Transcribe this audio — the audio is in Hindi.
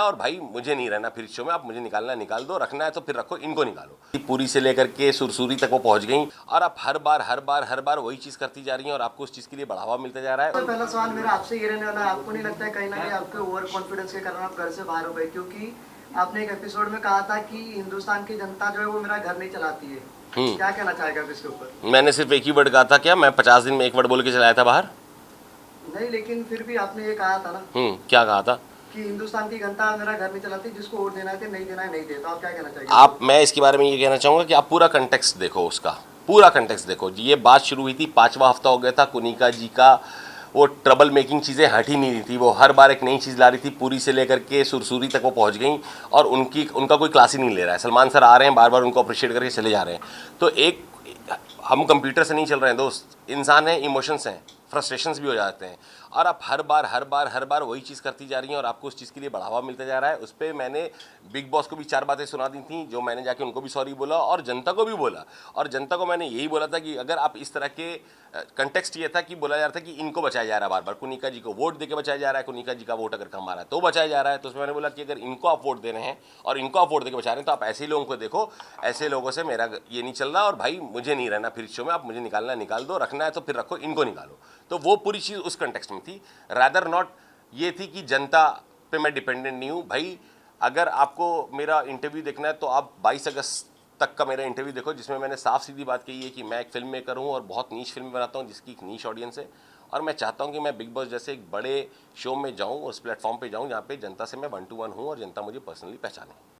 और भाई मुझे नहीं रहना फिर इस शो में, आप मुझे निकालना है निकाल दो, रखना है तो फिर रखो, इनको निकालो। पूरी से लेकर के सुरसूरी तक वो पहुंच गई और आप हर बार वही चीज करती जा रही हैं और आपको उस चीज के लिए बढ़ावा मिलता जा रहा है। तो पहला सवाल मेरा आपसे ये रहने वाला है, आपको नहीं लगता है कहीं ना कहीं आपके ओवर कॉन्फिडेंस के कारण आप घर से बाहर हो गए? क्योंकि आपने एक एपिसोड में कहा था कि हिंदुस्तान की जनता जो है वो मेरा घर नहीं चलाती है। क्या कहना चाहेगा आप इसके ऊपर? मैंने सिर्फ एक ही वर्ड कहा था क्या? मैं 50 दिन में एक वर्ड बोल के चलाया था बाहर? नहीं, लेकिन फिर भी आपने ये कहा था ना क्या कहा था? कि हिंदुस्तान की जनता मेरा घर नहीं चलाती, जिसको वोट देना है नहीं देना है नहीं देता। आप क्या कहना चाहेंगे? मैं इसके बारे में ये कहना चाहूँगा कि आप पूरा कंटेक्स्ट देखो, उसका पूरा कंटेक्स्ट देखो। ये बात शुरू हुई थी, 5वां हफ्ता हो गया था, कुनिका जी का वो ट्रबल मेकिंग चीज़ें हट ही नहीं रही थी। वो हर बार एक नई चीज़ ला रही थी, पूरी से लेकर के सुरसूरी तक वो पहुंच गई और उनका कोई क्लास ही नहीं ले रहा है। सलमान सर आ रहे हैं, बार बार उनको अप्रिशिएट करके चले जा रहे हैं। तो एक हम कंप्यूटर से नहीं चल रहे हैं दोस्त, इंसान हैं, इमोशंस हैं, फ्रस्ट्रेशंस भी हो जाते हैं और आप हर बार वही चीज़ करती जा रही हैं और आपको उस चीज़ के लिए बढ़ावा मिलता जा रहा है। उस पर मैंने बिग बॉस को भी 4 बातें सुना दी थी, जो मैंने जाके उनको भी सॉरी बोला और जनता को भी बोला। और जनता को मैंने यही बोला था कि अगर आप इस तरह के कंटेक्स्ट ये था कि बोला जा रहा था कि इनको बचाया जा रहा है, बार बार कुनिका जी को वोट देके बचाया जा रहा है, कुनिका जी का वोट अगर कम आ रहा है तो बचाया जा रहा है। तो उसमें मैंने बोला कि अगर इनको आप वोट दे रहे हैं और इनको आप वोट देके बचा रहे हैं तो आप ऐसे ही लोगों को देखो, ऐसे लोगों से मेरा ये नहीं चल रहा और भाई मुझे नहीं रहना फिर इस शो में, आप मुझे निकालना है निकाल दो, रखना है तो फिर रखो, इनको निकालो। तो वो पूरी चीज़ उस कंटेक्स्ट में थी, रादर नॉट ये थी कि जनता पे मैं डिपेंडेंट नहीं हूँ। भाई अगर आपको मेरा इंटरव्यू देखना है तो आप 22 अगस्त तक का मेरा इंटरव्यू देखो, जिसमें मैंने साफ सीधी बात कही है कि मैं एक फिल्म मेकर हूँ और बहुत नीश फिल्म बनाता हूँ जिसकी एक नीश ऑडियंस है और मैं चाहता हूँ कि मैं बिग बॉस जैसे एक बड़े शो में जाऊँ, उस प्लेटफॉर्म पे जाऊँ जहाँ पे जनता से मैं 1 to 1 हूँ और जनता मुझे पर्सनली पहचाने।